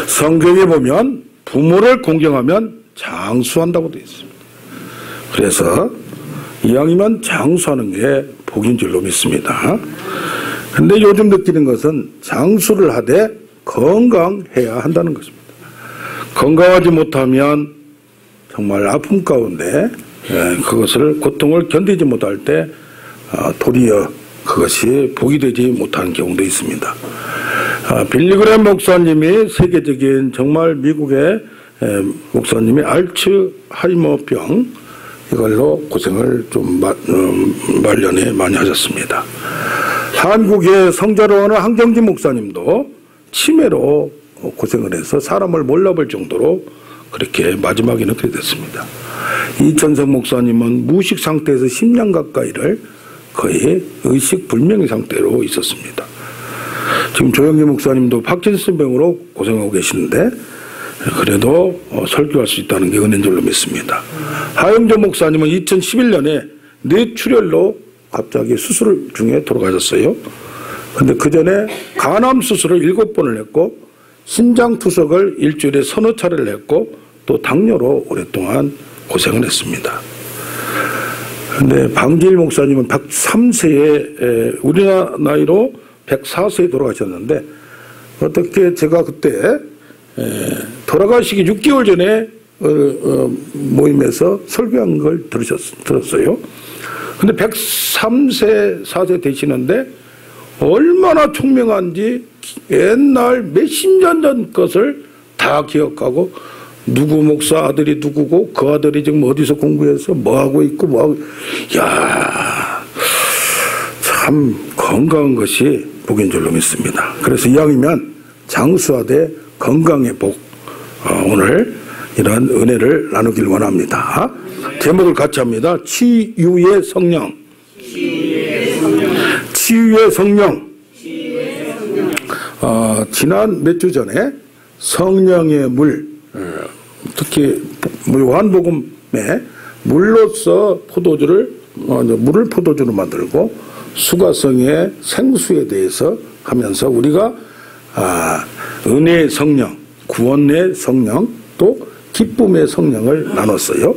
성경에 보면 부모를 공경하면 장수한다고 되어 있습니다. 그래서 이왕이면 장수하는 게 복인 줄로 믿습니다. 근데 요즘 느끼는 것은 장수를 하되 건강해야 한다는 것입니다. 건강하지 못하면 정말 아픔 가운데 그것을 고통을 견디지 못할 때 도리어 그것이 복이 되지 못하는 경우도 있습니다. 빌리그램 목사님이 세계적인 정말 미국의 목사님이 알츠하이머병 이걸로 고생을 좀 말년에 많이 하셨습니다. 한국의 성자로 하는 한경진 목사님도 치매로 고생을 해서 사람을 몰라볼 정도로 그렇게 마지막에는 그렇게 됐습니다. 이천석 목사님은 무의식 상태에서 10년 가까이를 거의 의식불명의 상태로 있었습니다. 지금 조영기 목사님도 파킨슨병으로 고생하고 계시는데 그래도 설교할 수 있다는 게 은혜인 줄로 믿습니다. 하영조 목사님은 2011년에 뇌출혈로 갑자기 수술 중에 돌아가셨어요. 근데 그 전에 간암 수술을 7번을 했고 신장 투석을 일주일에 서너 차례를 했고 또 당뇨로 오랫동안 고생을 했습니다. 근데 방길 목사님은 103세에 우리나라 나이로 104세에 돌아가셨는데 어떻게 제가 그때 돌아가시기 6개월 전에 모임에서 설교한 걸 들었어요. 근데 103세, 4세 되시는데 얼마나 총명한지 옛날 몇십 년 전 것을 다 기억하고 누구 목사 아들이 누구고 그 아들이 지금 어디서 공부해서 뭐하고 있고 뭐하고 야 참 건강한 것이 복인 줄로 믿습니다. 그래서 이왕이면 장수하되 건강의 복 오늘 이러한 은혜를 나누길 원합니다. 제목을 같이 합니다. 치유의 성령. 치유의 성령. 지난 몇 주 전에 성령의 물, 특히 요한복음에 물로서 물을 포도주로 만들고 수가성의 생수에 대해서 하면서 우리가 은혜의 성령, 구원의 성령, 또 기쁨의 성령을 나눴어요.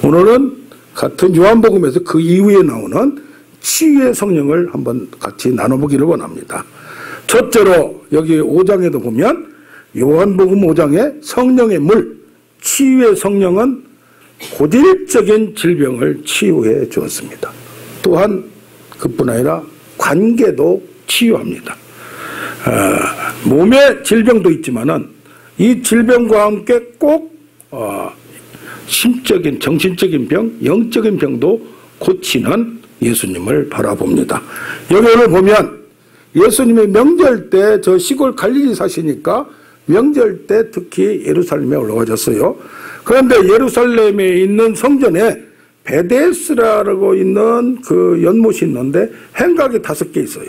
오늘은 같은 요한복음에서 그 이후에 나오는 치유의 성령을 한번 같이 나눠보기를 원합니다. 첫째로 여기 5장에도 보면 요한복음 5장에 성령의 물, 치유의 성령은 고질적인 질병을 치유해 주었습니다. 또한 그뿐 아니라 관계도 치유합니다. 몸의 질병도 있지만은 이 질병과 함께 꼭 심적인 정신적인 병, 영적인 병도 고치는 예수님을 바라봅니다. 여기 오늘 보면 예수님의 명절 때 저 시골 갈릴리 사시니까 명절 때 특히 예루살렘에 올라가셨어요. 그런데 예루살렘에 있는 성전에 베데스라고 있는 그 연못이 있는데 행각이 5개 있어요.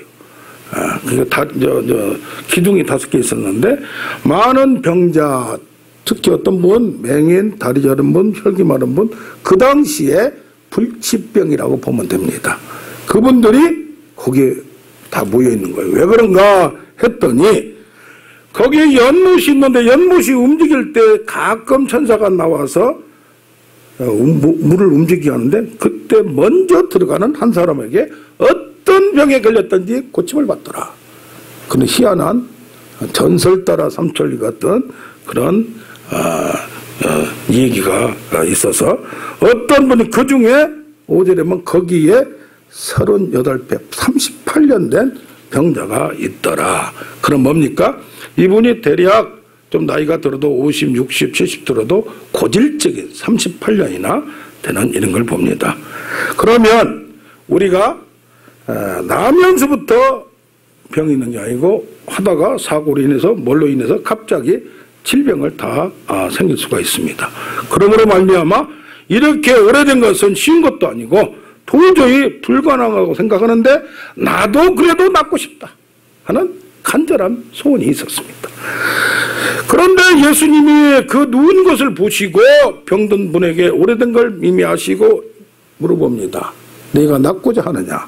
기둥이 5개 있었는데 많은 병자, 특히 어떤 분, 맹인, 다리 저린 분, 혈기 마른 분, 그 당시에 불치병이라고 보면 됩니다. 그분들이 거기에 다 모여 있는 거예요. 왜 그런가 했더니 거기에 연못이 있는데 연못이 움직일 때 가끔 천사가 나와서 물을 움직이게 하는데 그때 먼저 들어가는 한 사람에게 어떤 병에 걸렸든지 고침을 받더라. 그런 희한한 전설 따라 삼천리 같은 그런 얘기가 있어서 어떤 분이 그 중에 5절에 보면 거기에 38배 38년 된 병자가 있더라. 그럼 뭡니까? 이분이 대략 좀 나이가 들어도 50, 60, 70 들어도 고질적인 38년이나 되는 이런 걸 봅니다. 그러면 우리가 나면서부터 병이 있는 게 아니고 하다가 사고로 인해서 뭘로 인해서 갑자기 질병을 다 생길 수가 있습니다. 그러므로 말미암아 이렇게 오래된 것은 쉬운 것도 아니고 도저히 불가능하고 생각하는데 나도 그래도 낫고 싶다 하는 간절한 소원이 있었습니다. 그런데 예수님이 그 누운 것을 보시고 병든 분에게 오래된 걸 미미하시고 물어봅니다. 내가 낫고자 하느냐?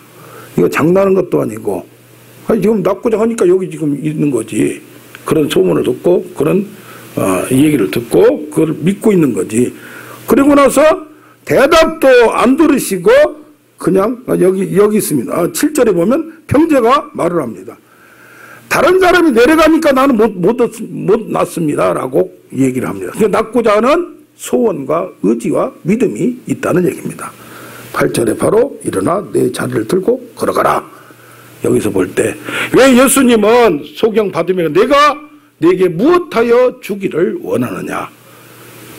이거 장난하는 것도 아니고 지금 낫고자 하니까 여기 지금 있는 거지. 그런 소문을 듣고 그런 이 얘기를 듣고 그걸 믿고 있는 거지. 그리고 나서 대답도 안 들으시고 그냥 여기 있습니다. 7절에 보면 병자가 말을 합니다. 다른 사람이 내려가니까 나는 못 낳습니다 라고 얘기를 합니다. 그러니까 낳고자 하는 소원과 의지와 믿음이 있다는 얘기입니다. 8절에 바로 일어나 내 자리를 들고 걸어가라. 여기서 볼 때 왜 예수님은 소경 받으면 내가 내게 무엇하여 주기를 원하느냐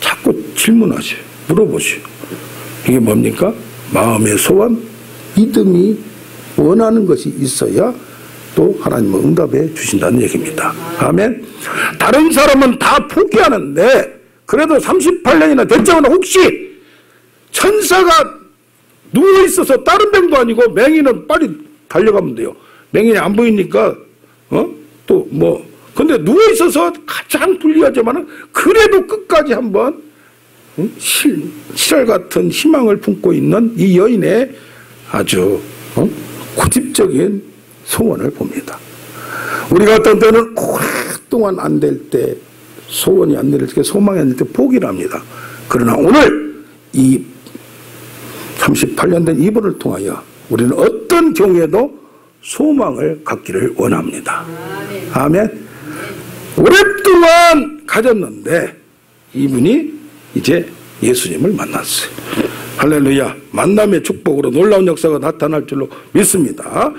자꾸 질문하셔요. 물어보시오. 이게 뭡니까? 마음의 소원, 믿음이 원하는 것이 있어야 또 하나님은 응답해 주신다는 얘기입니다. 아멘. 다른 사람은 다 포기하는데 그래도 38년이나 됐자마자 혹시 천사가 누워있어서 다른 병도 아니고 맹인은 빨리 달려가면 돼요. 맹인이 안 보이니까 또 뭐 근데 누워있어서 가장 불리하지만은 그래도 끝까지 한번 실알 같은 희망을 품고 있는 이 여인의 아주 고집적인 소원을 봅니다. 우리가 어떤 때는 오랫동안 안 될 때 소원이 안 될 때 소망이 안 될 때 포기를 합니다. 그러나 오늘 이 38년 된 이분을 통하여 우리는 어떤 경우에도 소망을 갖기를 원합니다. 아멘. 오랫동안 가졌는데 이분이 이제 예수님을 만났어요. 할렐루야. 만남의 축복으로 놀라운 역사가 나타날 줄로 믿습니다.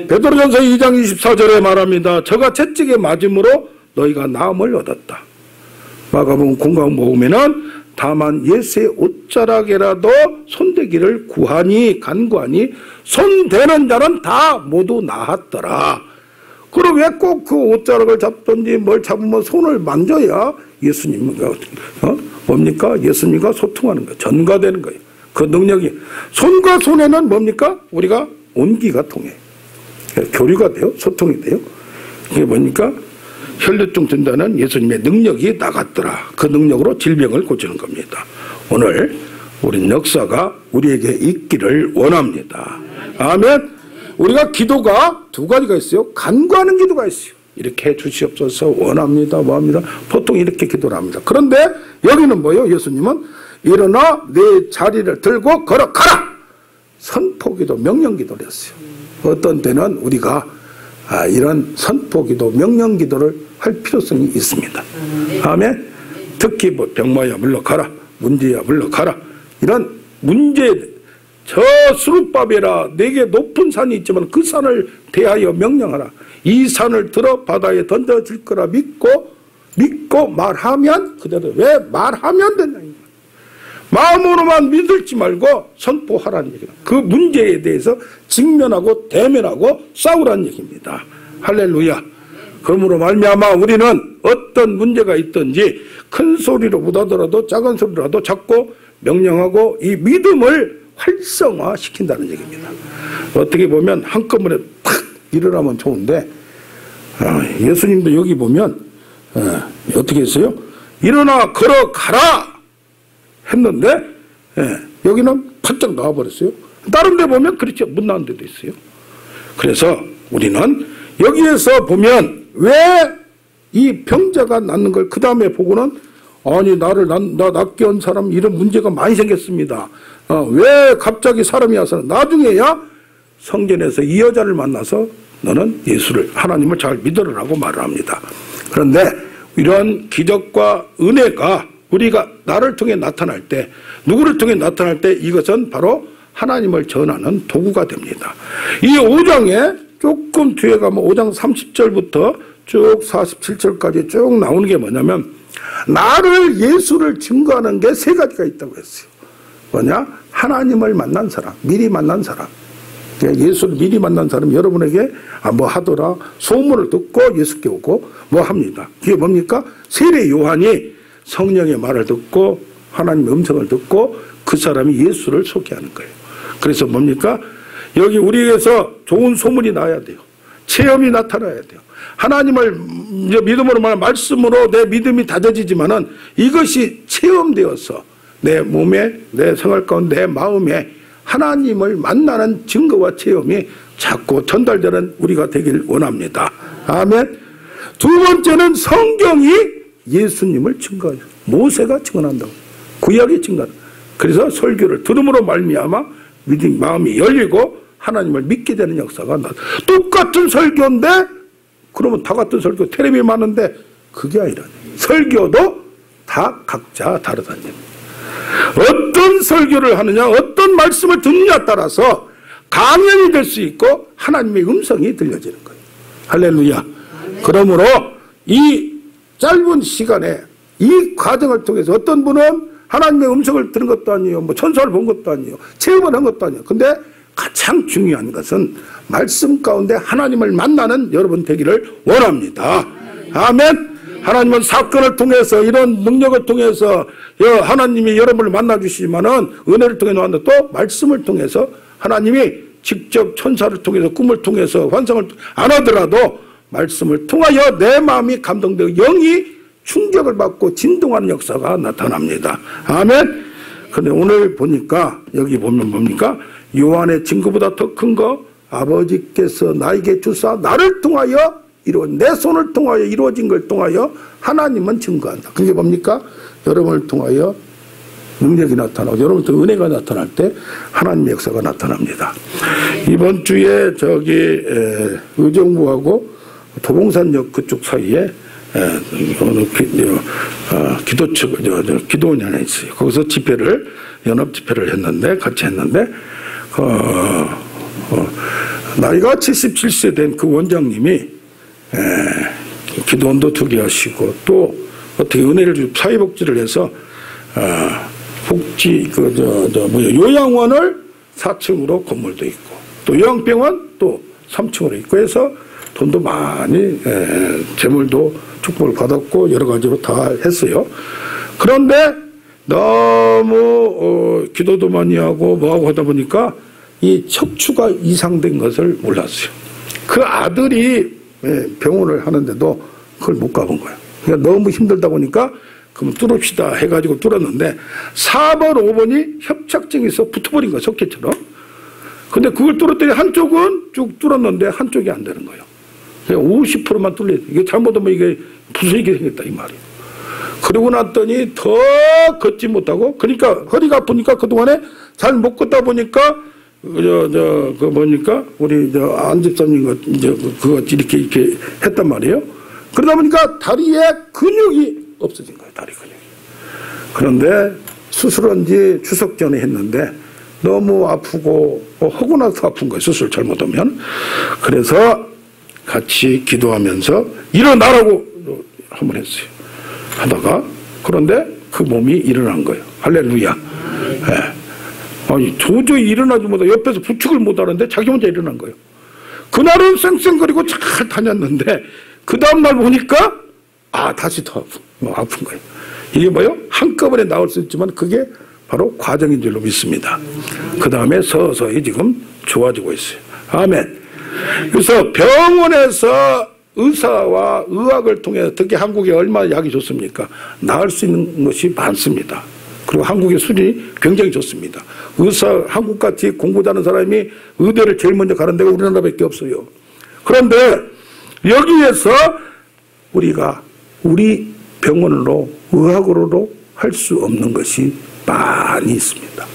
베드로전서 2장 24절에 말합니다. 저가 채찍에 맞음으로 너희가 나음을 얻었다. 마가복음 공강복음에는 다만 예수의 옷자락에라도 손대기를 구하니 간구하니 손대는 자는 다 모두 나았더라. 그럼 왜 꼭 그 옷자락을 잡든지 뭘 잡으면 손을 만져야 예수님과 뭡니까? 예수님과 소통하는 거예요. 전가되는 거예요. 그 능력이 손과 손에는 뭡니까? 우리가 온기가 통해 교류가 돼요. 소통이 돼요. 이게 뭡니까? 혈류증 진단은 예수님의 능력이 나갔더라. 그 능력으로 질병을 고치는 겁니다. 오늘 우린 역사가 우리에게 있기를 원합니다. 아멘. 우리가 기도가 두 가지가 있어요. 간구하는 기도가 있어요. 이렇게 해 주시옵소서 원합니다. 뭐합니다. 보통 이렇게 기도를 합니다. 그런데 여기는 뭐예요? 예수님은 일어나 내 자리를 들고 걸어가라. 선포기도 명령기도를 했어요. 어떤 때는 우리가 이런 선포기도 명령기도를 할 필요성이 있습니다. 아멘. 특히 뭐 병마야 물러가라. 문제야 물러가라. 이런 문제 저 수르바벨아 내게 높은 산이 있지만 그 산을 대하여 명령하라. 이 산을 들어 바다에 던져질 거라 믿고 말하면 그대로 왜 말하면 된다는 거예요. 마음으로만 믿을지 말고 선포하라는 얘기다. 그 문제에 대해서 직면하고 대면하고 싸우라는 얘기입니다. 할렐루야. 그러므로 말미암아 우리는 어떤 문제가 있든지 큰 소리로 못하더라도 작은 소리라도 자꾸 명령하고 이 믿음을 활성화시킨다는 얘기입니다. 어떻게 보면 한꺼번에 팍 일어나면 좋은데 예수님도 여기 보면 어떻게 했어요? 일어나 걸어가라 했는데 여기는 바짝 나와버렸어요. 다른 데 보면 그렇죠. 못 나온 데도 있어요. 그래서 우리는 여기에서 보면 왜 이 병자가 낫는 걸 그 다음에 보고는 아니 나 낫게 한 사람 이런 문제가 많이 생겼습니다. 왜 갑자기 사람이 와서 나중에야 성전에서 이 여자를 만나서 너는 예수를 하나님을 잘 믿으라고 말을 합니다. 그런데 이런 기적과 은혜가 우리가 나를 통해 나타날 때 누구를 통해 나타날 때 이것은 바로 하나님을 전하는 도구가 됩니다. 이 5장에 조금 뒤에 가면 5장 30절부터 쭉 47절까지 쭉 나오는 게 뭐냐면 나를 예수를 증거하는 게 세 가지가 있다고 했어요. 뭐냐? 하나님을 만난 사람, 미리 만난 사람. 예수를 미리 만난 사람 여러분에게 뭐 하더라 소문을 듣고 예수께 오고 뭐 합니다. 그게 뭡니까? 세례 요한이 성령의 말을 듣고 하나님의 음성을 듣고 그 사람이 예수를 소개하는 거예요. 그래서 뭡니까? 여기 우리에게서 좋은 소문이 나야 돼요. 체험이 나타나야 돼요. 하나님을 믿음으로 말씀으로 내 믿음이 다져지지만은 이것이 체험되어서 내 몸에 내 생활 가운데 내 마음에 하나님을 만나는 증거와 체험이 자꾸 전달되는 우리가 되길 원합니다. 아멘. 두 번째는 성경이 예수님을 증거해요. 모세가 증언한다고. 구약이 증거한다. 그래서 설교를 들음으로 말미암아 믿음 마음이 열리고 하나님을 믿게 되는 역사가 나. 똑같은 설교인데 그러면 다 같은 설교 텔레비 많은데 그게 아니라 설교도 다 각자 다르다는 얘기입니다. 어떤 설교를 하느냐 어떤 말씀을 듣느냐에 따라서 강연이 될 수 있고 하나님의 음성이 들려지는 거예요. 할렐루야. 그러므로 이 짧은 시간에 이 과정을 통해서 어떤 분은 하나님의 음성을 들은 것도 아니에요. 뭐 천사를 본 것도 아니에요. 체험을 한 것도 아니에요. 근데 가장 중요한 것은 말씀 가운데 하나님을 만나는 여러분 되기를 원합니다. 아멘. 하나님은 사건을 통해서 이런 능력을 통해서 하나님이 여러분을 만나주시지만은 은혜를 통해 놓았는데 또 말씀을 통해서 하나님이 직접 천사를 통해서 꿈을 통해서 환상을 안 하더라도 말씀을 통하여 내 마음이 감동되고 영이 충격을 받고 진동하는 역사가 나타납니다. 아멘. 근데 오늘 보니까 여기 보면 뭡니까? 요한의 증거보다 더 큰 거 아버지께서 나에게 주사 나를 통하여 내 손을 통하여 이루어진 걸 통하여 하나님은 증거한다. 그게 뭡니까? 여러분을 통하여 능력이 나타나고 여러분한테 은혜가 나타날 때 하나님의 역사가 나타납니다. 이번 주에 저기 의정부하고 도봉산역 그쪽 사이에 어느 기도원이 하나 있어요. 거기서 연합 집회를 했는데 같이 했는데 나이가 77세 된 그 원장님이 기도원도 2개 하시고 또 어떻게 은혜를 주고 사회복지를 해서 복지 요양원을 4층으로 건물도 있고 또 요양병원 또 3층으로 있고 해서 돈도 많이 재물도 축복을 받았고 여러 가지로 다 했어요. 그런데 너무 기도도 많이 하고 뭐하고 하다 보니까 이 척추가 이상된 것을 몰랐어요. 그 아들이 병원을 하는데도 그걸 못 가본 거예요. 그러니까 너무 힘들다 보니까 그럼 뚫읍시다 해가지고 뚫었는데 4번 5번이 협착증이 있어 붙어버린 거예요. 석회처럼. 근데 그걸 뚫었더니 한쪽은 쭉 뚫었는데 한쪽이 안 되는 거예요. 50%만 뚫려요. 이게 잘못하면 이게 부서지게 생겼다 이 말이에요. 그러고 났더니 더 걷지 못하고 그러니까 허리가 아프니까 그동안에 잘 못 걷다 보니까 그 뭐니까 우리 안 집사님 그거 이렇게 했단 말이에요. 그러다 보니까 다리에 근육이 없어진 거예요. 다리 근육이. 그런데 수술한 지 추석 전에 했는데 너무 아프고 하고 나서 아픈 거예요. 수술 잘못하면. 그래서 같이 기도하면서 일어나라고 한번 했어요. 하다가 그런데 그 몸이 일어난 거예요. 할렐루야. 네. 아니 도저히 일어나지 못하고 옆에서 부축을 못하는데 자기 혼자 일어난 거예요. 그날은 쌩쌩거리고 잘 다녔는데 그 다음날 보니까 다시 더 아픈 거예요. 이게 뭐예요? 한꺼번에 나올 수 있지만 그게 바로 과정인 줄로 믿습니다. 그 다음에 서서히 지금 좋아지고 있어요. 아멘. 그래서 병원에서 의사와 의학을 통해서 특히 한국에 얼마나 약이 좋습니까? 나을 수 있는 것이 많습니다. 그리고 한국의 수준이 굉장히 좋습니다. 한국같이 공부 잘하는 사람이 의대를 제일 먼저 가는 데가 우리나라밖에 없어요. 그런데 여기에서 우리가 우리 병원으로 의학으로도 할 수 없는 것이 많이 있습니다.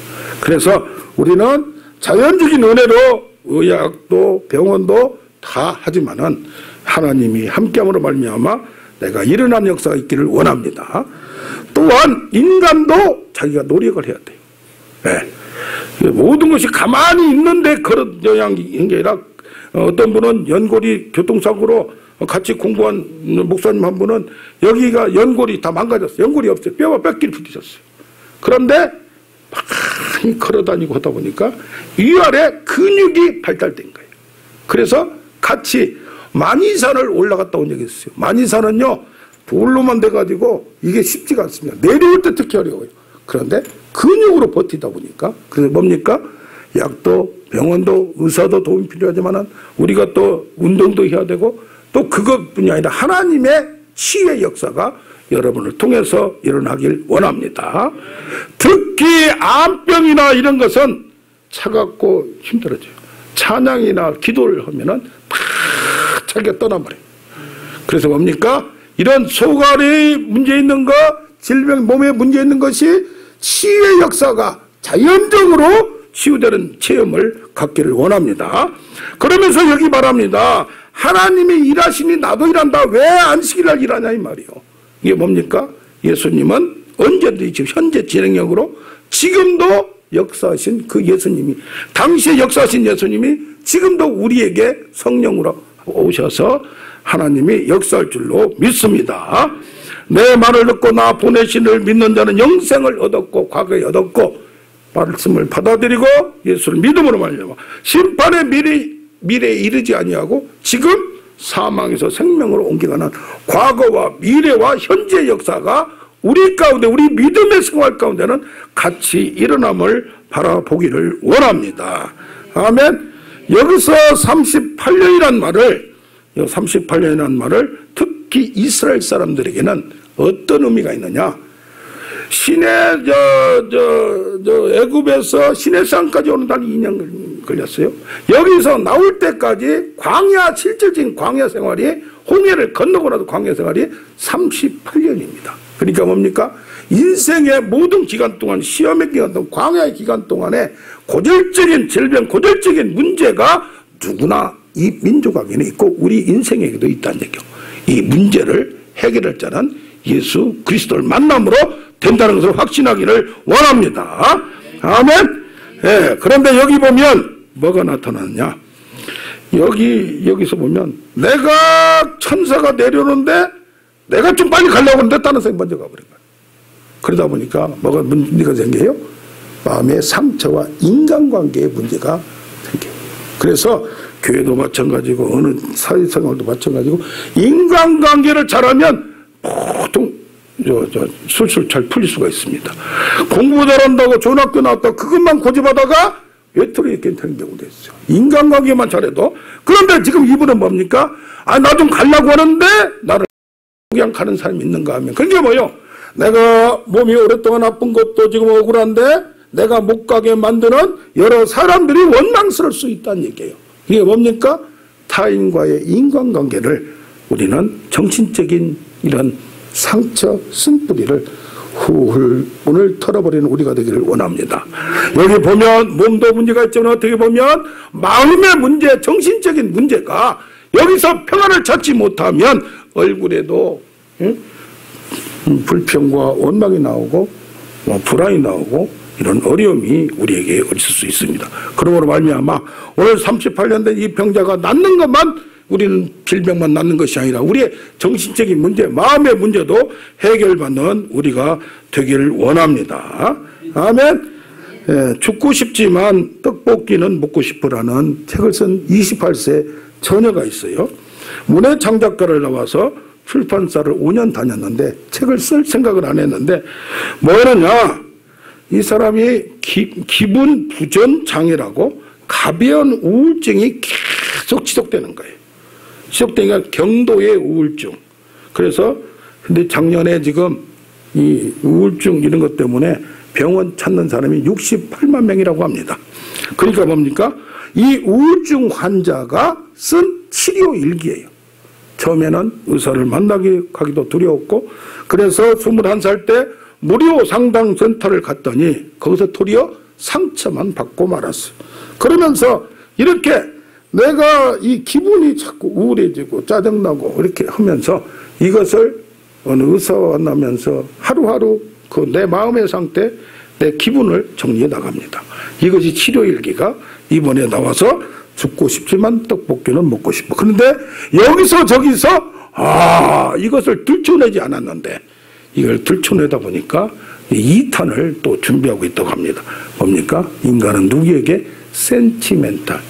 그래서 우리는 자연적인 은혜로 의학도 병원도 다 하지만은 하나님이 함께함으로 말미암아 내가 일어나는 역사가 있기를 원합니다. 또한 인간도 자기가 노력을 해야 돼요. 네. 모든 것이 가만히 있는데 그런 영향인 게 아니라 어떤 분은 연골이 교통사고로 같이 공부한 목사님 한 분은 여기가 연골이 다 망가졌어요. 연골이 없어요. 뼈가 뼈끼리 부딪혔어요. 그런데 많이 걸어다니고 하다 보니까 위아래 근육이 발달된 거예요. 그래서 같이 만이산을 올라갔다 온 적이 있어요. 만이산은요 돌로만 돼가지고 이게 쉽지가 않습니다. 내려올 때 특히 어려워요. 그런데 근육으로 버티다 보니까 그래서 뭡니까? 약도 병원도 의사도 도움이 필요하지만 우리가 또 운동도 해야 되고 또 그것뿐이 아니라 하나님의 치유의 역사가 여러분을 통해서 일어나길 원합니다. 특히 암병이나 이런 것은 차갑고 힘들어져요. 찬양이나 기도를 하면은 팍 자기가 떠나버려요. 그래서 뭡니까? 이런 소갈이 문제 있는 거, 질병, 몸에 문제 있는 것이 치유의 역사가 자연적으로 치유되는 체험을 갖기를 원합니다. 그러면서 여기 말합니다. 하나님이 일하시니 나도 일한다. 왜 안식일날 일하냐 이 말이요. 이게 뭡니까? 예수님은 언제든지 지금 현재 진행력으로 지금도 역사하신 그 예수님이, 당시에 역사하신 예수님이 지금도 우리에게 성령으로 오셔서 하나님이 역사할 줄로 믿습니다. 내 말을 듣고 나 보내신을 믿는 자는 영생을 얻었고 과거에 얻었고 말씀을 받아들이고 예수를 믿음으로 말미암아 심판의 미래에 이르지 아니하고 지금 사망에서 생명으로 옮겨가는 과거와 미래와 현재의 역사가 우리 가운데, 우리 믿음의 생활 가운데는 같이 일어남을 바라보기를 원합니다. 아멘. 여기서 38년이란 말을 특히 이스라엘 사람들에게는 어떤 의미가 있느냐? 애굽에서 시내산까지 오는 데는 2년 걸렸어요. 여기서 나올 때까지 광야, 실질적인 광야 생활이, 홍해를 건너고 나서 광야 생활이 38년입니다. 그러니까 뭡니까? 인생의 모든 기간 동안, 시험의 기간 동안, 광야의 기간 동안에 고질적인 질병, 고질적인 문제가 누구나 이 민족에게는 있고 우리 인생에게도 있다는 얘기죠. 이 문제를 해결할 자는 예수 그리스도를 만남으로 된다는 것을 확신하기를 원합니다. 아멘. 예, 그런데 여기 보면 뭐가 나타나느냐? 여기서 보면 내가 천사가 내려오는데 내가 좀 빨리 가려고 하는데 다른 사람이 먼저 가버린 거야. 그러다 보니까 뭐가 문제가 생겨요? 마음의 상처와 인간관계의 문제가 생겨요. 그래서 교회도 마찬가지고 어느 사회생활도 마찬가지고 인간관계를 잘하면 보통 술술 잘 풀릴 수가 있습니다. 공부 잘한다고 좋은 학교 나왔다고 그것만 고집하다가 외톨이에 괜찮은 경우도 있어요. 인간관계만 잘해도. 그런데 지금 이분은 뭡니까? 나 좀 가려고 하는데 나를 그냥 가는 사람이 있는가 하면 그게 뭐요? 내가 몸이 오랫동안 아픈 것도 지금 억울한데 내가 못 가게 만드는 여러 사람들이 원망스러울 수 있다는 얘기예요. 이게 뭡니까? 타인과의 인간관계를 우리는 정신적인 이런 상처, 쓴뿌리를 훌훌 오늘 털어버리는 우리가 되기를 원합니다. 여기 보면 몸도 문제가 있지만 어떻게 보면 마음의 문제, 정신적인 문제가 여기서 평안을 찾지 못하면 얼굴에도 불평과 원망이 나오고 불안이 나오고 이런 어려움이 우리에게 있을 수 있습니다. 그러므로 말미암아 오늘 38년 된 이 병자가 낫는 것만 우리는 질병만 낫는 것이 아니라 우리의 정신적인 문제, 마음의 문제도 해결받는 우리가 되기를 원합니다. 아멘. 예, 죽고 싶지만 떡볶이는 먹고 싶으라는 책을 쓴 28세 처녀가 있어요. 문해창작가를 나와서 출판사를 5년 다녔는데 책을 쓸 생각을 안 했는데 뭐였느냐? 이 사람이 기분 부전 장애라고 가벼운 우울증이 계속 지속되는 거예요. 지속되니까 경도의 우울증. 그래서 근데 작년에 지금 이 우울증 이런 것 때문에 병원 찾는 사람이 68만 명이라고 합니다. 그러니까 뭡니까? 이 우울증 환자가 쓴 치료 일기예요. 처음에는 의사를 가기도 두려웠고 그래서 21살 때 무료 상담센터를 갔더니 거기서 도리어 상처만 받고 말았어요. 그러면서 이렇게 내가 이 기분이 자꾸 우울해지고 짜증나고 이렇게 하면서 이것을 어느 의사와 만나면서 하루하루 그 내 마음의 상태, 내 기분을 정리해 나갑니다. 이것이 치료일기가 이번에 나와서 죽고 싶지만 떡볶이는 먹고 싶어. 그런데 여기서 저기서 이것을 들춰내지 않았는데 이걸 들춰내다 보니까 2탄을 또 준비하고 있다고 합니다. 뭡니까? 인간은 누구에게 센티멘탈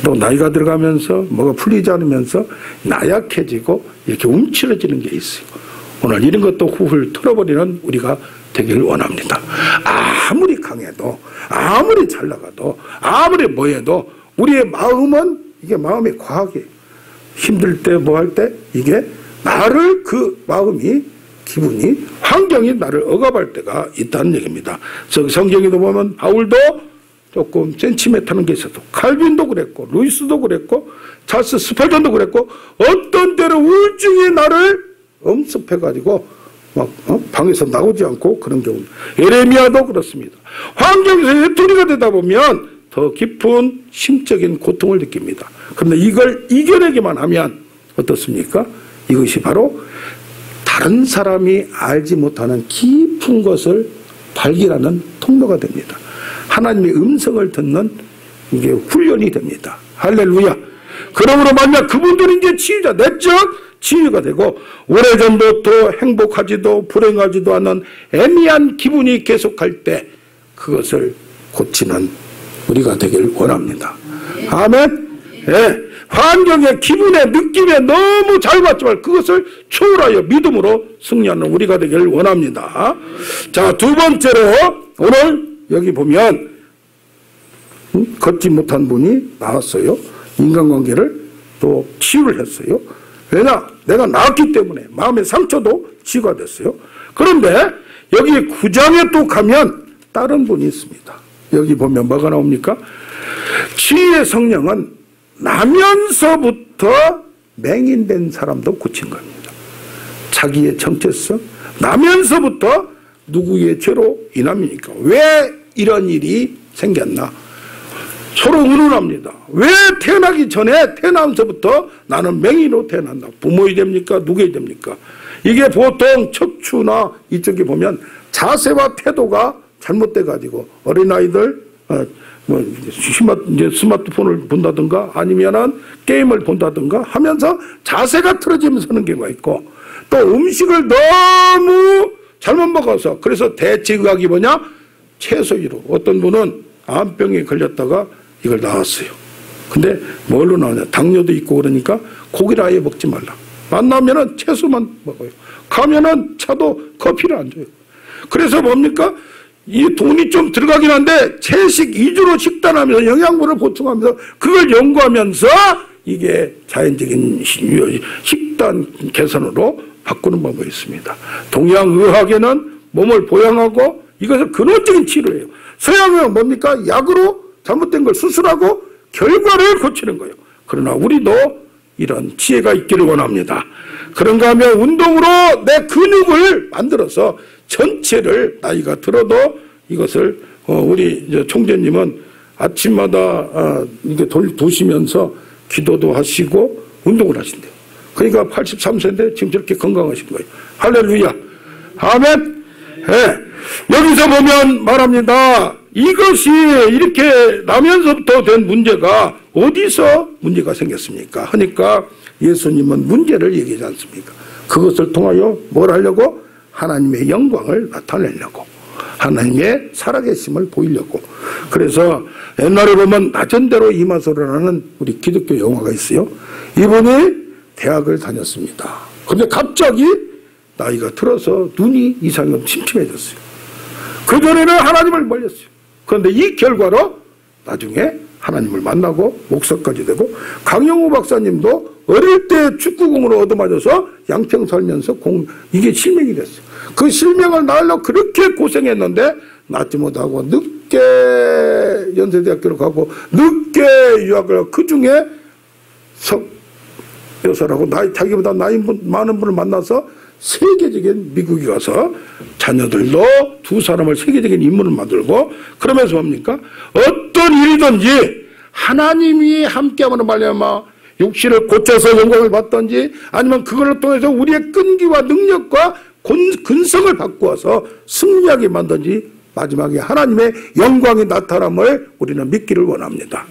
또 나이가 들어가면서 뭐가 풀리지 않으면서 나약해지고 이렇게 움츠러지는 게 있어요. 오늘 이런 것도 훌훌 털어버리는 우리가 되기를 원합니다. 아무리 강해도 아무리 잘 나가도 아무리 뭐해도 우리의 마음은 이게 마음의 과학이에요. 힘들 때 뭐 할 때 이게 나를 그 마음이 기분이 환경이 나를 억압할 때가 있다는 얘기입니다. 성경에도 보면 바울도 조금 센티멘트하는 게 있어도 칼빈도 그랬고 루이스도 그랬고 찰스 스펄전도 그랬고 어떤 때는 우울증이 나를 엄습해가지고 막 방에서 나오지 않고 그런 경우. 예레미야도 그렇습니다. 환경에서 외톨이가 되다 보면 더 깊은 심적인 고통을 느낍니다. 그런데 이걸 이겨내기만 하면 어떻습니까? 이것이 바로 다른 사람이 알지 못하는 깊은 것을 발견하는 통로가 됩니다. 하나님의 음성을 듣는 이게 훈련이 됩니다. 할렐루야. 그러므로 만약 그분들이 이제 치유자, 내적 치유가 되고 오래전부터 행복하지도 불행하지도 않은 애매한 기분이 계속할 때 그것을 고치는 우리가 되길 원합니다. 아멘. 예. 환경의 기분에 느낌에 너무 잘 받지만 그것을 초월하여 믿음으로 승리하는 우리가 되길 원합니다. 자, 두 번째로 오늘 여기 보면 걷지 못한 분이 나왔어요. 인간관계를 또 치유를 했어요. 왜냐? 내가 나왔기 때문에 마음의 상처도 치유가 됐어요. 그런데 여기 9장에 또 가면 다른 분이 있습니다. 여기 보면 뭐가 나옵니까? 치유의 성령은 나면서부터 맹인된 사람도 고친 겁니다. 자기의 정체성, 나면서부터 누구의 죄로 인함이니까. 왜 이런 일이 생겼나? 서로 의논합니다. 왜 태어나기 전에 태어나면서부터 나는 맹인으로 태어난다. 부모이 됩니까? 누구이 됩니까? 이게 보통 척추나 이쪽에 보면 자세와 태도가 잘못돼가지고 어린아이들 이제 스마트폰을 본다든가 아니면은 게임을 본다든가 하면서 자세가 틀어지면서 하는 경우가 있고 또 음식을 너무 잘못 먹어서 그래서 대체의학이 뭐냐? 채소위로. 어떤 분은 암병에 걸렸다가 이걸 나왔어요. 근데 뭘로 나오냐? 당뇨도 있고 그러니까 고기를 아예 먹지 말라. 만나면은 채소만 먹어요. 가면은 차도 커피를 안 줘요. 그래서 뭡니까? 이 돈이 좀 들어가긴 한데 채식 위주로 식단하면서 영양분을 보충하면서 그걸 연구하면서 이게 자연적인 식단 개선으로 바꾸는 방법이 있습니다. 동양의학에는 몸을 보양하고 이것을 근원적인 치료예요. 서양의학은 뭡니까? 약으로 잘못된 걸 수술하고 결과를 고치는 거예요. 그러나 우리도 이런 지혜가 있기를 원합니다. 그런가 하면 운동으로 내 근육을 만들어서 전체를 나이가 들어도 이것을 우리 총재님은 아침마다 이게 도시면서 기도도 하시고 운동을 하신대요. 그러니까 83세인데 지금 저렇게 건강하신 거예요. 할렐루야. 아멘. 네. 여기서 보면 말합니다. 이것이 이렇게 나면서부터 된 문제가 어디서 문제가 생겼습니까? 하니까 예수님은 문제를 얘기하지 않습니까? 그것을 통하여 뭘 하려고? 하나님의 영광을 나타내려고. 하나님의 살아계심을 보이려고. 그래서 옛날에 보면 낮은 대로 이마소라는 우리 기독교 영화가 있어요. 이분이 대학을 다녔습니다. 그런데 갑자기 나이가 들어서 눈이 이상하게 침침해졌어요. 그전에는 하나님을 멀렸어요. 그런데 이 결과로 나중에 하나님을 만나고 목사까지 되고 강영우 박사님도 어릴 때 축구공으로 얻어맞아서 양평 살면서 이게 실명이 됐어요. 그 실명을 낳으려고 그렇게 고생했는데 낳지 못하고 늦게 연세대학교로 가고 늦게 유학을 하고 그중에 여사라고 자기보다 나이 많은 분을 만나서 세계적인 미국에 가서 자녀들도 두 사람을 세계적인 인물을 만들고 그러면서 뭡니까? 어떤 일이든지 하나님이 함께하면 말미암아 육신을 고쳐서 영광을 받든지 아니면 그걸 통해서 우리의 끈기와 능력과 근성을 바꾸어서 승리하게 만든지 마지막에 하나님의 영광이 나타남을 우리는 믿기를 원합니다.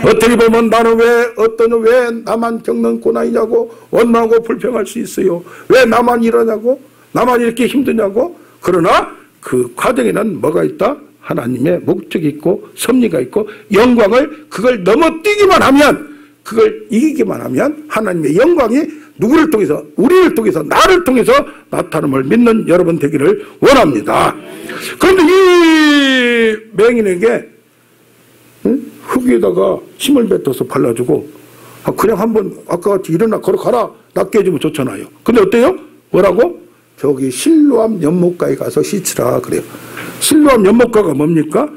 어떻게 보면 나는 왜 나만 겪는 고난이냐고 원망하고 불평할 수 있어요. 왜 나만 이러냐고 나만 이렇게 힘드냐고. 그러나 그 과정에는 뭐가 있다? 하나님의 목적이 있고 섭리가 있고 영광을 그걸 넘어뛰기만 하면 그걸 이기기만 하면 하나님의 영광이 누구를 통해서 우리를 통해서 나를 통해서 나타남을 믿는 여러분 되기를 원합니다. 그런데 이 맹인에게 흙 위에다가 침을 뱉어서 발라주고 그냥 한번 아까 같이 일어나 걸어가라 낫게 해주면 좋잖아요. 근데 어때요? 뭐라고? 저기 실로암 연못가에 가서 씻으라 그래요. 실로암 연못가가 뭡니까?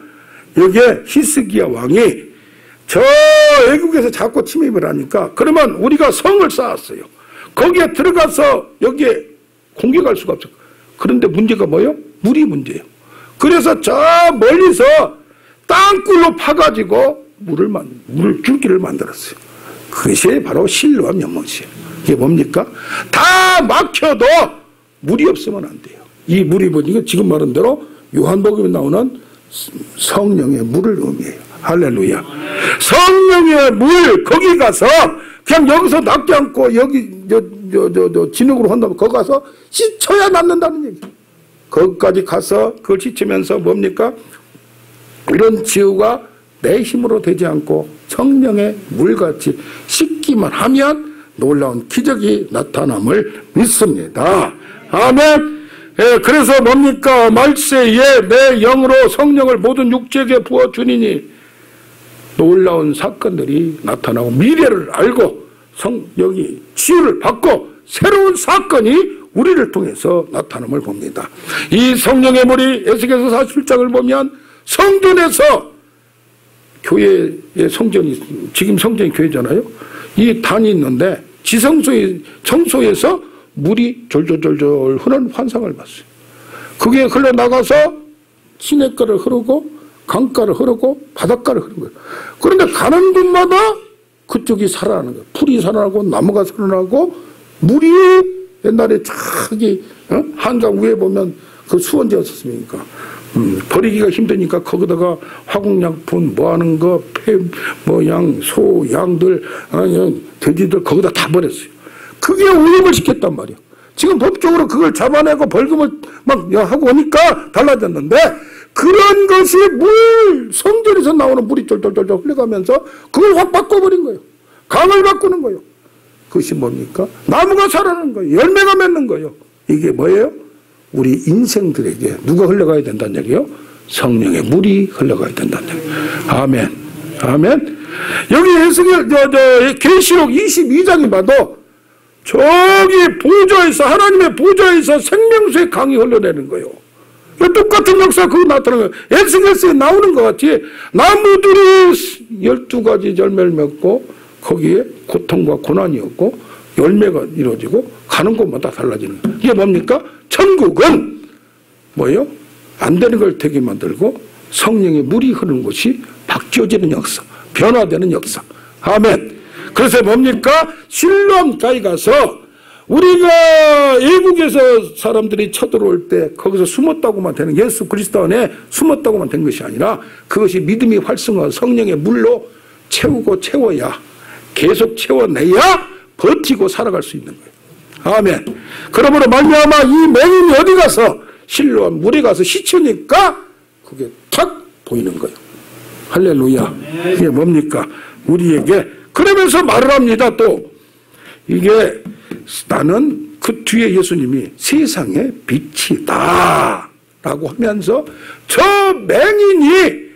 여기에 히스기야 왕이 저 애국에서 자꾸 침입을 하니까 그러면 우리가 성을 쌓았어요. 거기에 들어가서 여기에 공격할 수가 없어. 그런데 문제가 뭐예요? 물이 문제예요. 그래서 저 멀리서 땅굴로 파가지고 물을 줄기를 만들었어요. 그것이 바로 실로암 연못이에요. 이게 뭡니까? 다 막혀도 물이 없으면 안 돼요. 이 물이 뭐니까 지금 말한 대로 요한복음에 나오는 성령의 물을 의미해요. 할렐루야. 성령의 물, 거기 가서 그냥 여기서 낫지 않고 여기 진흙으로 한다면 거기 가서 씻어야 낫는다는 얘기예요. 거기까지 가서 그걸 씻으면서 뭡니까? 이런 지우가 내 힘으로 되지 않고 성령의 물같이 씻기만 하면 놀라운 기적이 나타남을 믿습니다. 아멘. 예, 그래서 뭡니까? 말세에 내 영으로 성령을 모든 육체에게 부어주니니 놀라운 사건들이 나타나고 미래를 알고 성령이 치유를 받고 새로운 사건이 우리를 통해서 나타남을 봅니다. 이 성령의 물이 에스겔서 47장을 보면 성전에서 교회의 성전이 지금 성전이 교회잖아요. 이 단이 있는데 지성소에서 물이 졸졸졸졸 흐르는 환상을 봤어요. 그게 흘러나가서 시냇가를 흐르고 강가를 흐르고 바닷가를 흐르는 거예요. 그런데 가는 곳마다 그쪽이 살아나는 거예요. 풀이 살아나고 나무가 살아나고 물이 옛날에 저기 한강 위에 보면 그 수원지였었습니까? 버리기가 힘드니까 거기다가 화공약품 뭐 하는 거, 소, 양들, 돼지들 거기다 다 버렸어요. 그게 오염을 시켰단 말이에요. 지금 법적으로 그걸 잡아내고 벌금을 막 하고 오니까 달라졌는데 그런 것이 성전에서 나오는 물이 쫄쫄쫄쫄 흘러가면서 그걸 확 바꿔버린 거예요. 강을 바꾸는 거예요. 그것이 뭡니까? 나무가 자라는 거예요. 열매가 맺는 거예요. 이게 뭐예요? 우리 인생들에게 누가 흘러가야 된다는 얘기예요? 성령의 물이 흘러가야 된다는 얘기예요. 아멘. 아멘. 여기 에스겔 계시록 22장에 봐도 저기 보좌에서 하나님의 보좌에서 생명수의 강이 흘러내는 거예요. 똑같은 역사 그거 나타나는 거예요. 에스겔서에 나오는 것 같이 나무들이 12가지 열매를 맺고 거기에 고통과 고난이 없고 열매가 이루어지고 가는 곳마다 달라지는 거예요. 이게 뭡니까? 천국은 뭐예요? 안 되는 걸 되게 만들고 성령의 물이 흐르는 곳이 바뀌어지는 역사, 변화되는 역사. 아멘. 그래서 뭡니까? 실로암가에 가서 우리가 외국에서 사람들이 쳐들어올 때 거기서 숨었다고만 되는 예수 그리스도 안에 숨었다고만 된 것이 아니라 그것이 믿음이 활성화 성령의 물로 채우고 채워야 계속 채워내야 버티고 살아갈 수 있는 거예요. 아멘. 그러므로 말미암아 이 맹인이 어디 가서 실로암 물에 가서 씻으니까 그게 탁 보이는 거예요. 할렐루야. 이게 뭡니까? 우리에게 그러면서 말을 합니다. 또 이게 나는 그 뒤에 예수님이 세상의 빛이다 라고 하면서 저 맹인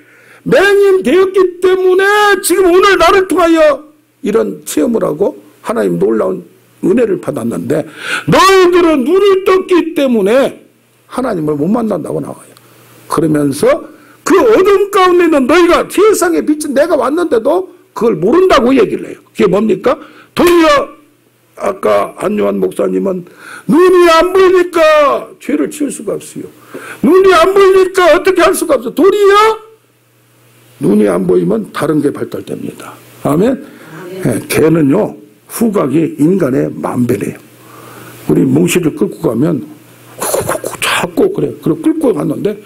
되었기 때문에 지금 오늘 나를 통하여 이런 체험을 하고 하나님 놀라운 은혜를 받았는데 너희들은 눈을 떴기 때문에 하나님을 못 만난다고 나와요. 그러면서 그 어둠 가운데 있는 너희가 세상의 빛은 내가 왔는데도 그걸 모른다고 얘기를 해요. 그게 뭡니까? 도리어 아까 안요한 목사님은 눈이 안 보이니까 죄를 지을 수가 없어요. 눈이 안 보이니까 어떻게 할 수가 없어요. 도리어 눈이 안 보이면 다른 게 발달됩니다. 아멘. 네, 개는요 후각이 인간의 만배래요. 우리 몽실을 끌고 가면 자꾸 그래. 그리고 끌고 갔는데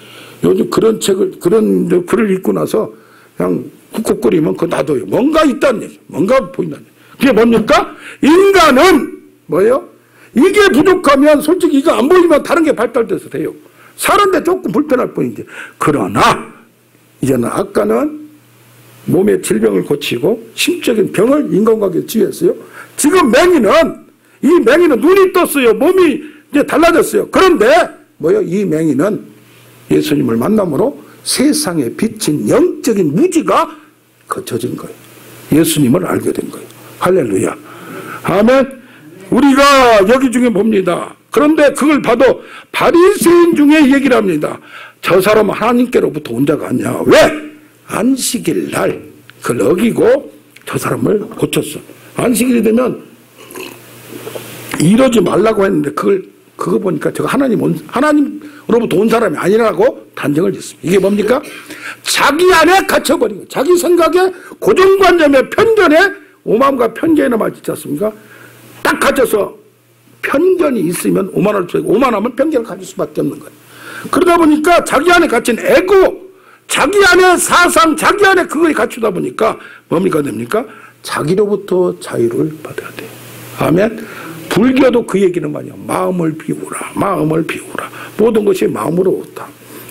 요즘 그런 글을 읽고 나서 그냥 쿡쿡거리면 그거 놔둬요. 뭔가 있다는 얘기, 뭔가 보인다는 얘기. 그게 뭡니까? 인간은 뭐예요? 이게 부족하면 솔직히 이거 안 보이면 다른 게 발달돼서 돼요. 사는데 조금 불편할 뿐이지. 그러나 이제는 아까는 몸의 질병을 고치고 심적인 병을 인간관계에 치유했어요. 지금 이 맹인은 눈이 떴어요. 몸이 이제 달라졌어요. 그런데 뭐예요? 이 맹인은 예수님을 만남으로 세상에 비친 영적인 무지가 거쳐진 거예요. 예수님을 알게 된 거예요. 할렐루야. 아멘. 우리가 여기 중에 봅니다. 그런데 그걸 봐도 바리새인 중에 얘기를 합니다. 저 사람은 하나님께로부터 온 자가 아니야. 왜? 안식일 날 그걸 어기고 저 사람을 고쳤어. 안식일이 되면 이러지 말라고 했는데 그걸 그거 보니까 제가 하나님으로부터 온 사람이 아니라고 단정을 짓습니다. 이게 뭡니까? 자기 안에 갇혀버린 거예요. 자기 생각에 고정관념에 편견에 오만과 편견에 맞지 않습니까? 딱 갇혀서 편견이 있으면 오만할 수 있고 오만하면 편견을 가질 수밖에 없는 거예요. 그러다 보니까 자기 안에 갇힌 에고, 자기 안에 사상, 자기 안에 그거에 갖추다 보니까 뭡니까 됩니까? 자기로부터 자유를 받아야 돼요. 아멘. 불교도 그 얘기는 뭐냐? 마음을 비우라, 마음을 비우라. 모든 것이 마음으로 온다.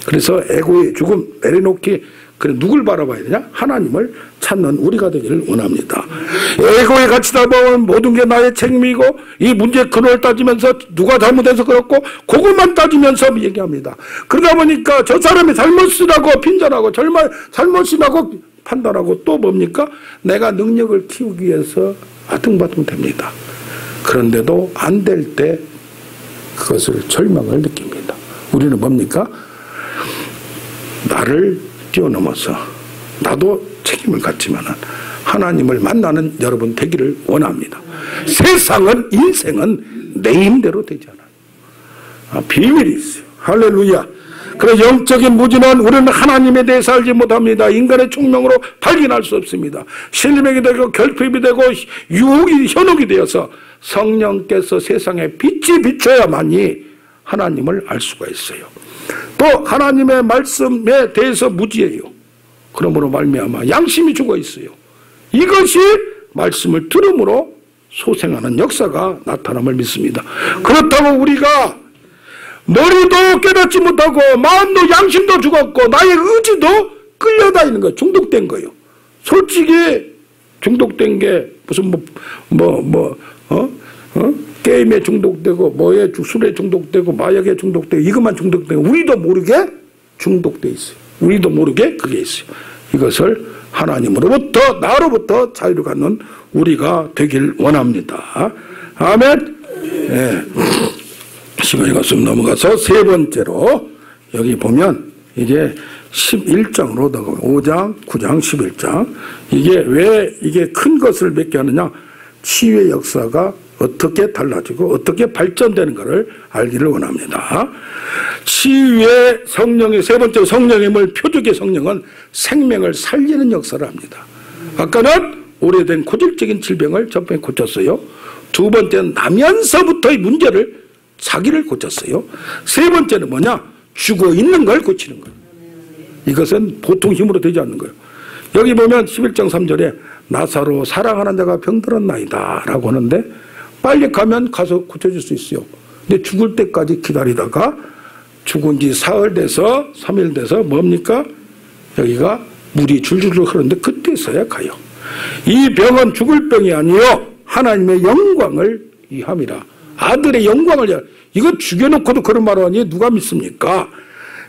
그래서 에고의 죽음 내려놓기. 그래 누굴 바라봐야 되냐? 하나님을 찾는 우리가 되기를 원합니다. 에고에 갇히다 보면 모든 게 나의 책임이고 이 문제의 근원을 따지면서 누가 잘못해서 그렇고 그것만 따지면서 얘기합니다. 그러다 보니까 저 사람이 잘못이라고 핀잔하고 잘못이라고 판단하고 또 뭡니까? 내가 능력을 키우기 위해서 아둥바둥 됩니다. 그런데도 안 될 때 그것을 절망을 느낍니다. 우리는 뭡니까? 나를 뛰어넘어서 나도 책임을 갖지만은 하나님을 만나는 여러분 되기를 원합니다. 세상은 인생은 내 힘대로 되지 않아요. 비밀이 있어요. 할렐루야. 그래서 영적인 무지는 우리는 하나님에 대해서 알지 못합니다. 인간의 총명으로 발견할 수 없습니다. 신림이 되고 결핍이 되고 유혹이 현혹이 되어서 성령께서 세상에 빛이 비춰야만이 하나님을 알 수가 있어요. 또 하나님의 말씀에 대해서 무지해요. 그러므로 말미암아 양심이 죽어 있어요. 이것이 말씀을 들음으로 소생하는 역사가 나타남을 믿습니다. 그렇다고 우리가 머리도 깨닫지 못하고 마음도 양심도 죽었고 나의 의지도 끌려다니는 거예요. 중독된 거예요. 솔직히 중독된 게 무슨 게임에 중독되고 뭐에 술에 중독되고 마약에 중독되고 이것만 중독되고 우리도 모르게 중독돼 있어요. 우리도 모르게 그게 있어요. 이것을 하나님으로부터 나로부터 자유를 갖는 우리가 되길 원합니다. 아멘. 네. 시간이 갔으면 넘어가서 세 번째로 여기 보면 이제 11장으로 넘어가요. 5장, 9장, 11장. 이게 왜 이게 큰 것을 맺게 하느냐? 치유의 역사가 어떻게 달라지고 어떻게 발전되는 것을 알기를 원합니다. 치유의 성령의 세 번째 성령의 힘을 표적의 성령은 생명을 살리는 역사를 합니다. 아까는 오래된 고질적인 질병을 전편에 고쳤어요. 두 번째는 나면서부터의 문제를 자기를 고쳤어요. 세 번째는 뭐냐? 죽어 있는 걸 고치는 거예요. 이것은 보통 힘으로 되지 않는 거예요. 여기 보면 11장 3절에 나사로 사랑하는 자가 병들었나이다 라고 하는데 빨리 가면 가서 고쳐줄 수 있어요. 근데 죽을 때까지 기다리다가 죽은 지 사흘 돼서 3일 돼서 뭡니까? 여기가 물이 줄줄 흐르는데 그때서야 가요. 이 병은 죽을 병이 아니요 하나님의 영광을 위함이라. 아들의 영광을 이거 죽여놓고도 그런 말을 하니 누가 믿습니까?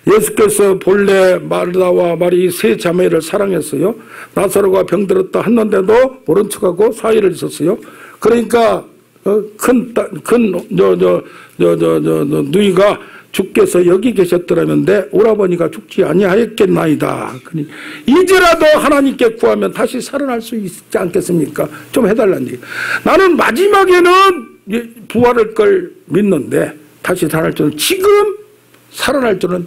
예수께서 본래 마르다와 마리 세 자매를 사랑했어요. 나사로가 병들었다 했는데도 모른 척하고 사이를 있었어요. 그러니까 누이가 주께서 여기 계셨더라면 내 오라버니가 죽지 아니하였겠나이다. 이제라도 하나님께 구하면 다시 살아날 수 있지 않겠습니까? 좀 해달라는 얘기. 나는 마지막에는 부활할 걸 믿는데 다시 살아날 줄은 지금 살아날 줄은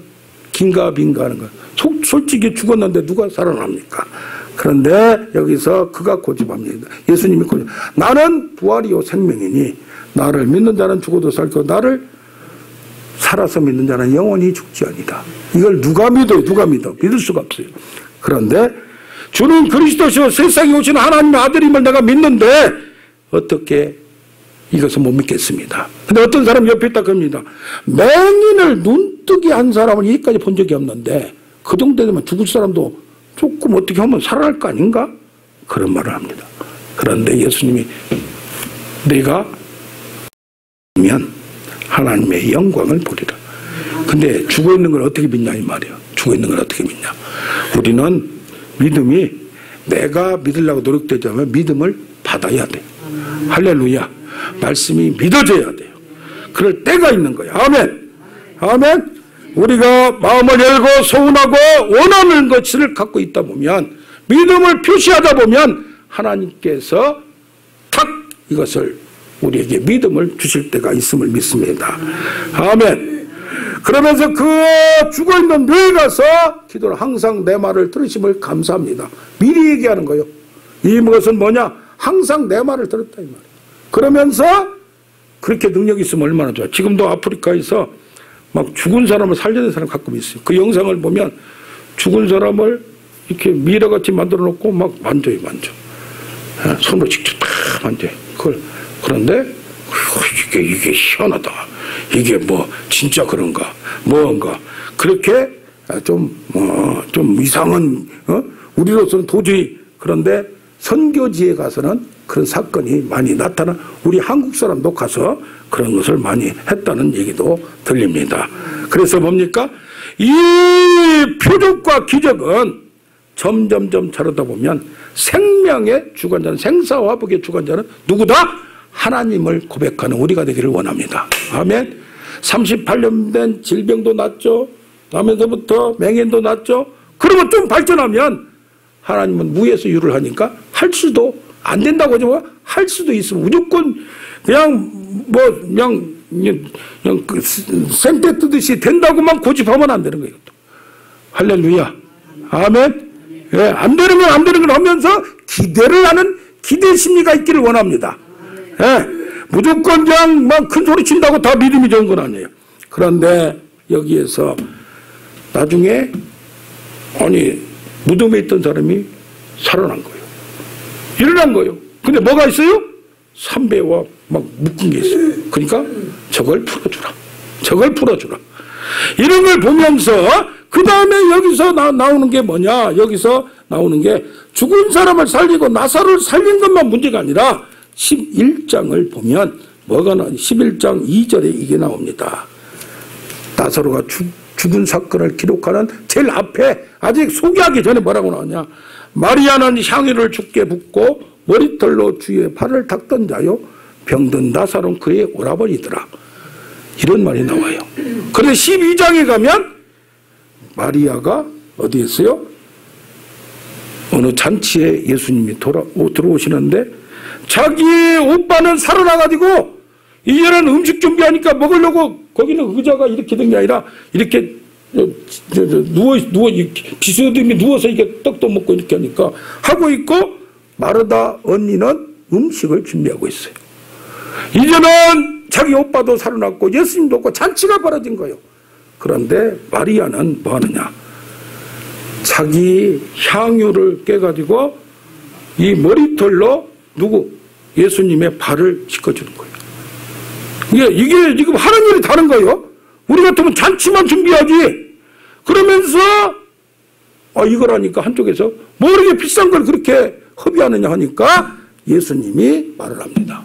긴가민가 하는 거야. 솔직히 죽었는데 누가 살아납니까? 그런데 여기서 그가 고집합니다. 예수님이 고집. 나는 부활이요 생명이니 나를 믿는 자는 죽어도 살고 나를 살아서 믿는 자는 영원히 죽지 아니라. 이걸 누가 믿어요? 누가 믿어? 믿을 수가 없어요. 그런데 주는 그리스도시요 세상에 오신 하나님의 아들임을 내가 믿는데 어떻게 이것은 못 믿겠습니다. 근데 어떤 사람 옆에 있다 그럽니다. 맹인을 눈뜨게 한 사람은 여기까지 본 적이 없는데 그 정도 되면 죽을 사람도 조금 어떻게 하면 살아날 거 아닌가? 그런 말을 합니다. 그런데 예수님이 내가 면 하나님의 영광을 보리라. 근데 죽어 있는 걸 어떻게 믿냐 이 말이에요. 죽어 있는 걸 어떻게 믿냐. 우리는 믿음이 내가 믿으려고 노력되자면 믿음을 받아야 돼. 할렐루야. 말씀이 믿어져야 돼요. 그럴 때가 있는 거예요. 아멘. 아멘. 우리가 마음을 열고 소원하고 원하는 것을 갖고 있다 보면 믿음을 표시하다 보면 하나님께서 탁 이것을 우리에게 믿음을 주실 때가 있음을 믿습니다. 아멘. 그러면서 그 죽어있는 뇌에 가서 기도를 항상 내 말을 들으심을 감사합니다. 미리 얘기하는 거예요. 이것은 뭐냐? 항상 내 말을 들었다 이 말이에요. 그러면서 그렇게 능력이 있으면 얼마나 좋아. 지금도 아프리카에서 막 죽은 사람을 살려낸 사람 가끔 있어요. 그 영상을 보면 죽은 사람을 이렇게 미라같이 만들어 놓고 막 만져요. 손으로 직접 다 만져요. 그런데 이게 희한하다. 이게 뭐 진짜 그런가 뭔가 그렇게 좀 이상한 우리로서는 도저히. 그런데 선교지에 가서는 그런 사건이 많이 나타나 우리 한국 사람도 가서 그런 것을 많이 했다는 얘기도 들립니다. 그래서 뭡니까? 이 표적과 기적은 점점점 자르다 보면 생명의 주관자는, 생사화복의 주관자는 누구다? 하나님을 고백하는 우리가 되기를 원합니다. 아멘. 38년 된 질병도 낫죠. 다음에서부터 맹인도 낫죠. 그러면 좀 발전하면 하나님은 무에서 유를 하니까 할 수도 안 된다고 하지만 할 수도 있으면 무조건 그냥 그 생떼 뜨듯이 된다고만 고집하면 안 되는 거예요. 할렐루야. 아멘. 예, 안 되는 건 안 되는 걸 하면서 기대를 하는 기대 심리가 있기를 원합니다. 예, 무조건 그냥 막 큰 소리 친다고 다 믿음이 좋은 건 아니에요. 그런데 여기에서 나중에 무덤에 있던 사람이 살아난 거예요. 일어난 거예요. 근데 뭐가 있어요? 삼배와 막 묶은 게 있어요. 그러니까 저걸 풀어주라. 이런 걸 보면서 그 다음에 여기서 나오는 게 뭐냐? 여기서 나오는 게 죽은 사람을 살리고 나사로를 살린 것만 문제가 아니라 11장을 보면 뭐가 나오냐? 11장 2절에 이게 나옵니다. 나사로가 죽은 사건을 기록하는 제일 앞에 아직 소개하기 전에 뭐라고 나오냐? 마리아는 향유를 주께 붓고 머리털로 주의 발을 닦던 자요 병든 나사로는 그의 오라버니더라. 이런 말이 나와요. 그런데 12장에 가면 마리아가 어디 있어요? 어느 잔치에 예수님이 들어오시는데 자기 오빠는 살아나가지고 이제는 음식 준비하니까 먹으려고 거기는 의자가 이렇게 된 게 아니라 이렇게 누워 비스듬히 누워서 이렇게 떡도 먹고 이렇게 하니까 하고 있고 마르다 언니는 음식을 준비하고 있어요. 이제는 자기 오빠도 살아났고 예수님도 없고 잔치가 벌어진 거예요. 그런데 마리아는 뭐 하느냐? 자기 향유를 깨가지고 이 머리털로 예수님의 발을 씻어주는 거예요. 이게 지금 하는 일이 다른 거예요. 우리 같으면 잔치만 준비하지. 그러면서 이거라니까 한쪽에서 뭐 이렇게 비싼 걸 그렇게 허비하느냐 하니까 예수님이 말을 합니다.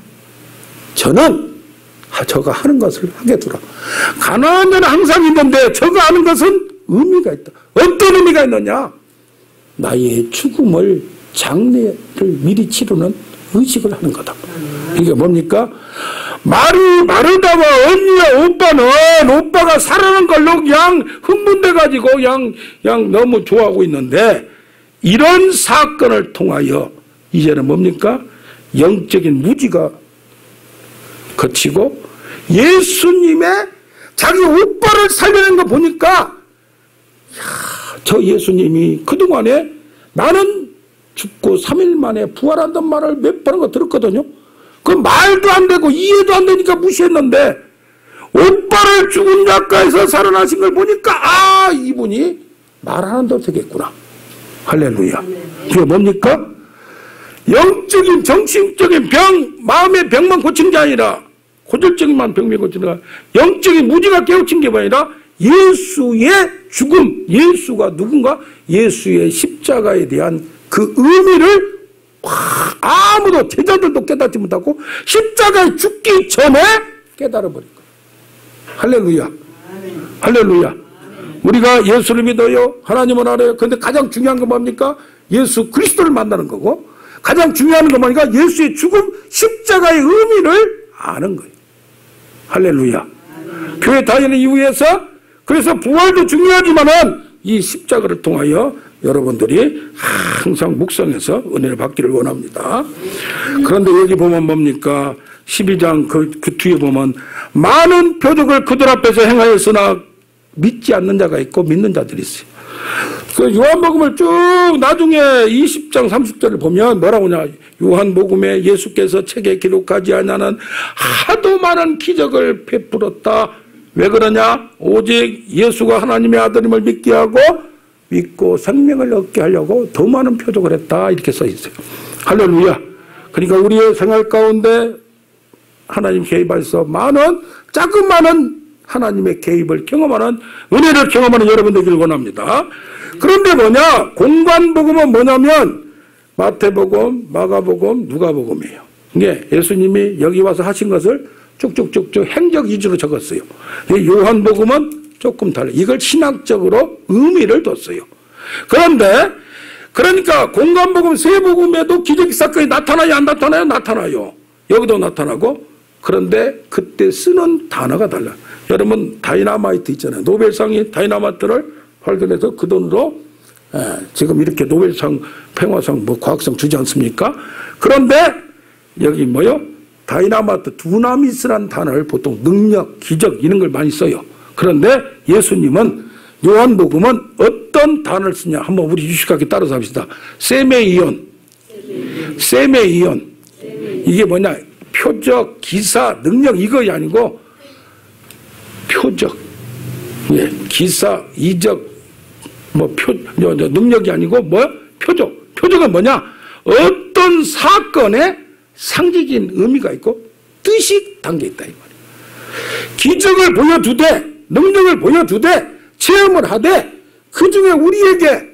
저는 저가 하는 것을 하게 두라. 가난한 데는 항상 있는데 저가 하는 것은 의미가 있다. 어떤 의미가 있느냐? 나의 죽음을 장례를 미리 치르는 의식을 하는 거다. 이게 뭡니까? 마르다와 언니와 오빠가 살아난 걸로 그냥 흥분돼가지고 그냥 너무 좋아하고 있는데 이런 사건을 통하여 이제는 뭡니까? 영적인 무지가 거치고 예수님의 자기 오빠를 살려낸 거 보니까 저 예수님이 그동안에 나는 죽고 3일 만에 부활한단 말을 몇 번 한 거 들었거든요. 그 말도 안 되고 이해도 안 되니까 무시했는데 오빠를 죽은 자가에서 살아나신 걸 보니까 이분이 말하는 대로 되겠구나. 할렐루야. 그게 뭡니까? 영적인 정신적인 마음의 병만 고친 게 아니라 고질적인 병만 고친 게 아니라 영적인 무지가 깨우친 게 아니라 예수의 죽음, 예수가 누군가? 예수의 십자가에 대한 그 의미를 아무도 제자들도 깨닫지 못하고 십자가에 죽기 전에 깨달아버린 거예요. 할렐루야. 할렐루야. 우리가 예수를 믿어요. 하나님을 알아요. 그런데 가장 중요한 건 뭡니까? 예수 그리스도를 만나는 거고 가장 중요한 건 뭡니까? 예수의 죽음, 십자가의 의미를 아는 거예요. 할렐루야. 교회 다니는 이후에서 그래서 부활도 중요하지만은 이 십자가를 통하여 여러분들이 항상 묵상해서 은혜를 받기를 원합니다. 그런데 여기 보면 뭡니까? 12장 그 뒤에 보면 많은 표적을 그들 앞에서 행하였으나 믿지 않는 자가 있고 믿는 자들이 있어요. 그 요한복음을 쭉 나중에 20장 30절을 보면 뭐라고 하냐. 요한복음에 예수께서 책에 기록하지 않는 하도 많은 기적을 베풀었다. 왜 그러냐? 오직 예수가 하나님의 아들임을 믿게 하고 믿고 생명을 얻게 하려고 더 많은 표적을 했다. 이렇게 써 있어요. 할렐루야. 그러니까 우리의 생활 가운데 하나님 개입해서 많은 자그마한 하나님의 개입을 경험하는 은혜를 경험하는 여러분 되기를 원합니다. 그런데 뭐냐? 공관복음은 뭐냐면 마태복음, 마가복음, 누가복음이에요. 이게 예수님이 여기 와서 하신 것을 쭉쭉쭉쭉 행적 위주로 적었어요. 요한복음은 조금 달라요. 이걸 신학적으로 의미를 뒀어요. 그런데 그러니까 공관복음 세 복음에도 기적 사건이 나타나요, 안 나타나요? 나타나요. 여기도 나타나고. 그런데 그때 쓰는 단어가 달라요. 여러분 다이나마이트 있잖아요. 노벨상이 다이나마이트를 발견해서 그 돈으로 지금 이렇게 노벨상, 평화상, 뭐 과학상 주지 않습니까? 그런데 여기 뭐요? 다이나마이트, 두나미스라는 단어를 보통 능력, 기적 이런 걸 많이 써요. 그런데 예수님은 요한복음은 어떤 단어를 쓰냐? 한번 우리 유식하게 따라서 합시다. 세메이온. 세메이온. 이게 뭐냐? 표적, 기사, 능력 이것이 아니고 표적. 예, 기사, 이적, 뭐 능력이 아니고 뭐야? 표적. 표적은 뭐냐? 어떤 사건에 상징적인 의미가 있고 뜻이 담겨 있다 이 말이에요. 기적을 보여주되 능력을 보여주되 체험을 하되 그 중에 우리에게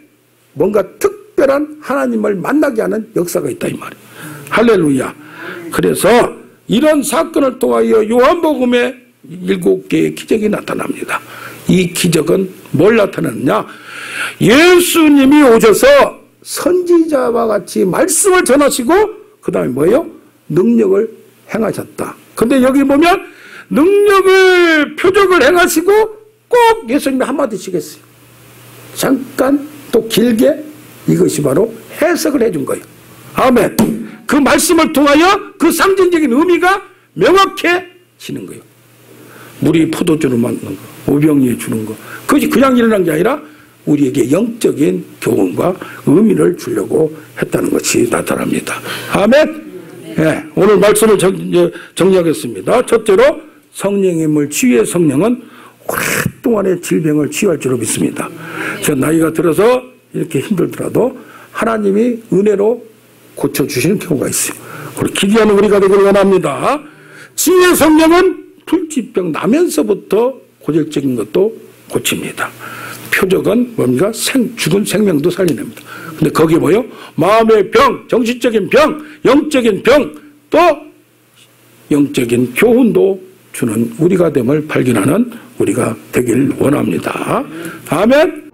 뭔가 특별한 하나님을 만나게 하는 역사가 있다 이 말이에요. 할렐루야. 그래서 이런 사건을 통하여 요한복음에 7개의 기적이 나타납니다. 이 기적은 뭘 나타내느냐? 예수님이 오셔서 선지자와 같이 말씀을 전하시고 그 다음에 뭐예요? 능력을 행하셨다. 근데 여기 보면 능력을, 표적을 행하시고 꼭 예수님이 한마디씩 했어요. 잠깐 또 길게 이것이 바로 해석을 해준 거예요. 아멘. 그 말씀을 통하여 그 상징적인 의미가 명확해지는 거예요. 물이 포도주로 만드는 거, 오병이에 주는 거. 그것이 그냥 일어난 게 아니라 우리에게 영적인 교훈과 의미를 주려고 했다는 것이 나타납니다. 아멘. 네, 오늘 말씀을 정리하겠습니다. 첫째로 성령의 물, 치유의 성령은 오랫동안의 질병을 치유할 줄로 믿습니다. 저 나이가 들어서 이렇게 힘들더라도 하나님이 은혜로 고쳐주시는 경우가 있어요. 그리고 기도하는 우리가 되기를 원합니다. 치유의 성령은 불치병 나면서부터 고질적인 것도 고칩니다. 표적은 뭡니까? 죽은 생명도 살려냅니다. 근데 거기에 뭐요? 마음의 병, 정신적인 병, 영적인 병, 또 영적인 교훈도 주는 우리가 됨을 발견하는 우리가 되길 원합니다. 아멘.